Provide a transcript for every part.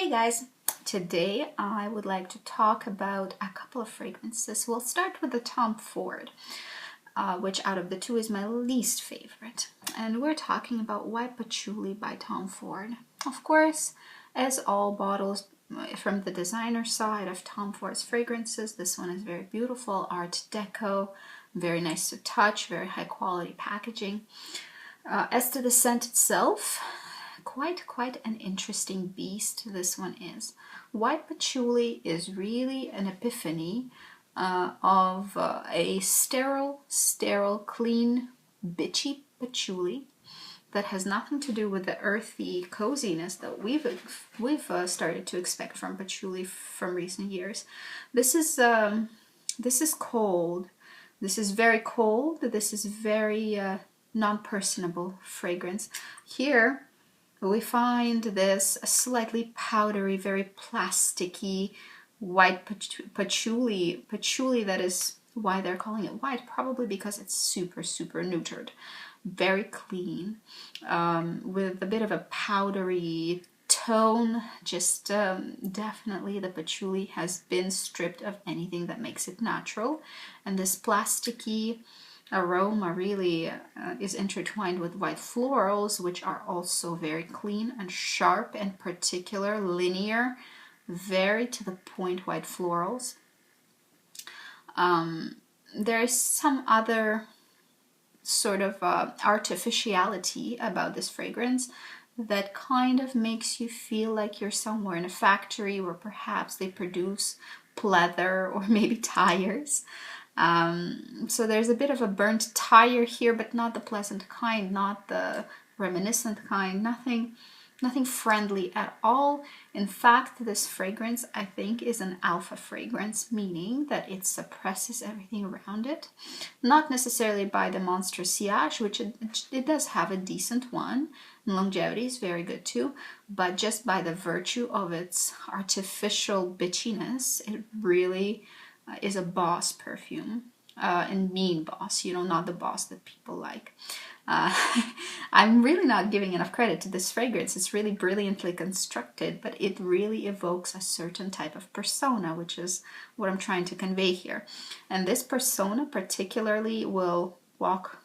Hey guys, today I would like to talk about a couple of fragrances. We'll start with the Tom Ford, which out of the two is my least favorite. And we're talking about White Patchouli by Tom Ford. Of course, as all bottles from the designer side of Tom Ford's fragrances, this one is very beautiful, Art Deco, very nice to touch, very high quality packaging. As to the scent itself, quite an interesting beast this one is. White patchouli is really an epiphany of a sterile, clean, bitchy patchouli that has nothing to do with the earthy coziness that we've started to expect from patchouli from recent years. This is cold. This is very cold. This is very non-personable fragrance. Here we find this slightly powdery, very plasticky white patchouli. Patchouli, that is why they're calling it white, probably because it's super neutered. Very clean, with a bit of a powdery tone. Just definitely the patchouli has been stripped of anything that makes it natural. And this plasticky aroma really is intertwined with white florals, which are also very clean and sharp and particular, linear, very to the point white florals. There is some other sort of artificiality about this fragrance that kind of makes you feel like you're somewhere in a factory where perhaps they produce pleather or maybe tires. So there's a bit of a burnt tire here, but not the pleasant kind, not the reminiscent kind, nothing friendly at all. In fact, this fragrance, I think, is an alpha fragrance, meaning that it suppresses everything around it. Not necessarily by the monster sillage, which it does have a decent one, and longevity is very good too, but just by the virtue of its artificial bitchiness, it really is a boss perfume, and mean boss, not the boss that people like. I'm really not giving enough credit to this fragrance. It's really brilliantly constructed, but it really evokes a certain type of persona, which is what I'm trying to convey here. And this persona particularly will walk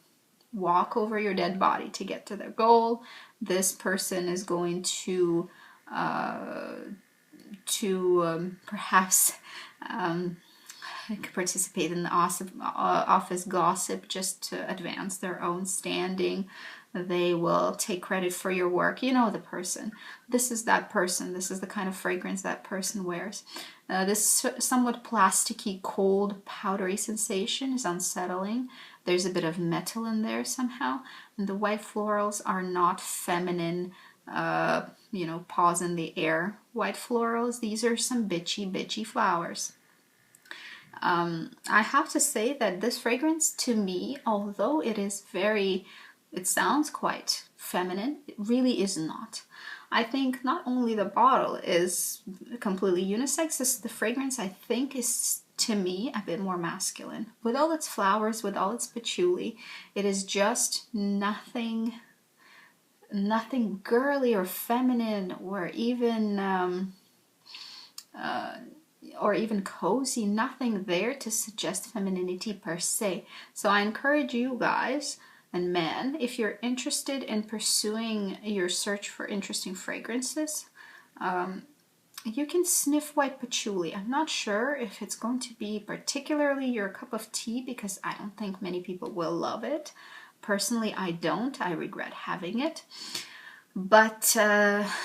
over your dead body to get to their goal. This person is going to perhaps participate in the office gossip just to advance their own standing. They will take credit for your work. You know the person. This is that person. This is the kind of fragrance that person wears. This somewhat plasticky, cold, powdery sensation is unsettling. There's a bit of metal in there somehow. And the white florals are not feminine, paws in the air white florals. These are some bitchy flowers. I have to say that this fragrance, to me, although it sounds quite feminine, it really is not. I think not only the bottle is completely unisex, the fragrance, I think, is, to me, a bit more masculine. With all its flowers, with all its patchouli, it is just nothing girly or feminine or even cozy, nothing there to suggest femininity per se. So I encourage you guys and men, if you're interested in pursuing your search for interesting fragrances, you can sniff white patchouli. I'm not sure if it's going to be particularly your cup of tea, because I don't think many people will love it. Personally, I don't. I regret having it. But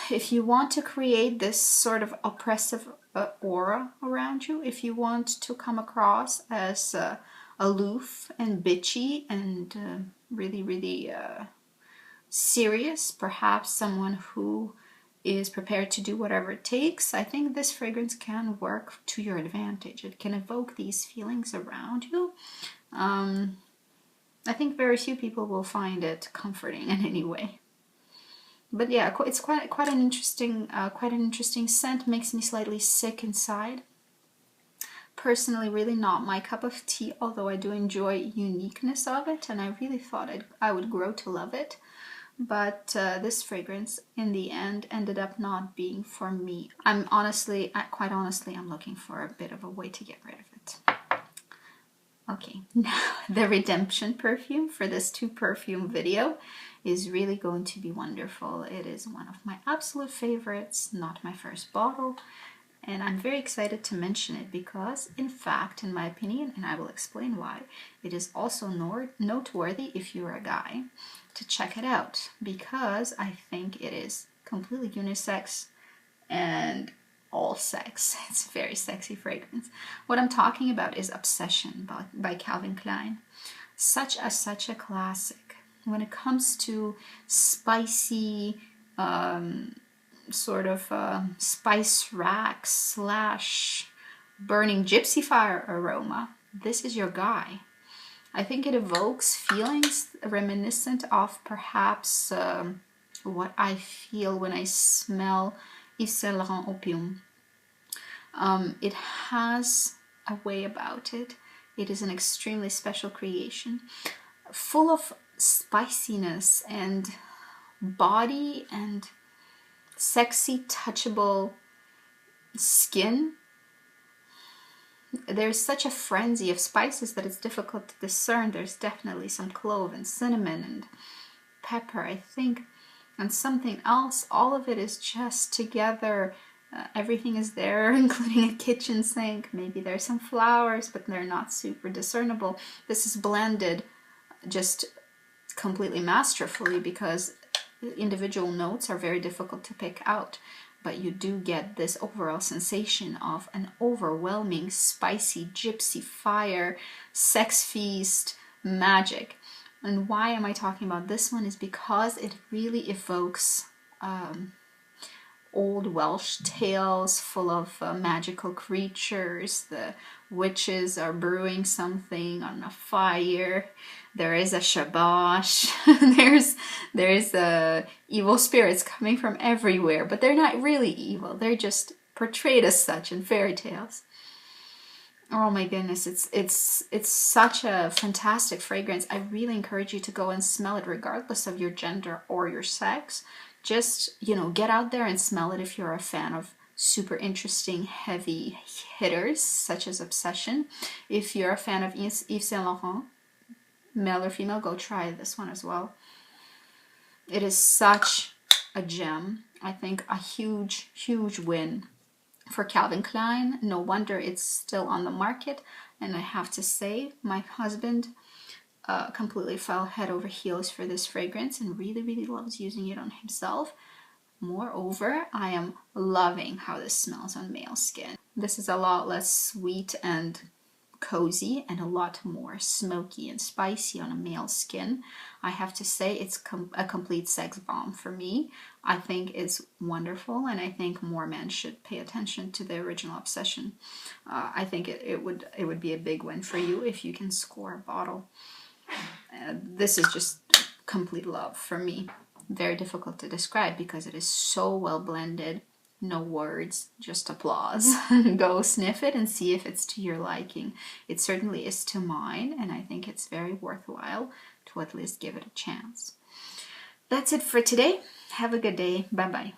if you want to create this sort of oppressive aura around you, if you want to come across as aloof and bitchy and really serious, perhaps someone who is prepared to do whatever it takes, I think this fragrance can work to your advantage. It can evoke these feelings around you. I think very few people will find it comforting in any way. But yeah, it's quite an interesting scent. Makes me slightly sick inside. Personally, really not my cup of tea, although I do enjoy uniqueness of it, and I really thought I would grow to love it. but this fragrance in the end ended up not being for me. Quite honestly, I'm looking for a bit of a way to get rid of it. Okay, now the redemption perfume for this 2 perfume video is really going to be wonderful. It is one of my absolute favorites, not my first bottle, and I'm very excited to mention it because, in fact, in my opinion, and I will explain why, it is also noteworthy if you're a guy to check it out, because I think it is completely unisex and all sex. It's a very sexy fragrance. What I'm talking about is Obsession by Calvin Klein. Such a classic. When it comes to spicy, sort of spice rack / burning gypsy fire aroma, this is your guy. I think it evokes feelings reminiscent of perhaps what I feel when I smell Yves Saint Laurent Opium. It has a way about it. It is an extremely special creation, full of spiciness and body and sexy, touchable skin. There's such a frenzy of spices that it's difficult to discern. There's definitely some clove and cinnamon and pepper, I think, and something else. All of it is just together. Everything is there, including a kitchen sink. Maybe there's some flowers, but they're not super discernible. This is blended just completely masterfully because individual notes are very difficult to pick out. But you do get this overall sensation of an overwhelming, spicy, gypsy fire, sex feast, magic. And why am I talking about this one is because it really evokes old Welsh tales full of magical creatures. The witches are brewing something on a fire. There is a shabash. there's evil spirits coming from everywhere, but they're not really evil. They're just portrayed as such in fairy tales. Oh my goodness, it's such a fantastic fragrance. I really encourage you to go and smell it regardless of your gender or your sex. Just, get out there and smell it if you're a fan of super interesting, heavy hitters, such as Obsession. If you're a fan of Yves Saint Laurent, male or female, go try this one as well. It is such a gem. I think a huge, huge win for Calvin Klein. No wonder it's still on the market. And I have to say, my husband completely fell head over heels for this fragrance and really, really loves using it on himself. Moreover, I am loving how this smells on male skin. This is a lot less sweet and cozy and a lot more smoky and spicy on a male skin. I have to say it's a complete sex bomb for me. I think it's wonderful, and I think more men should pay attention to the original Obsession. I think it would be a big win for you if you can score a bottle. This is just complete love for me. Very difficult to describe because it is so well blended. No words, just applause. Go sniff it and see if it's to your liking. It certainly is to mine, and I think it's very worthwhile to at least give it a chance. That's it for today. Have a good day. Bye-bye.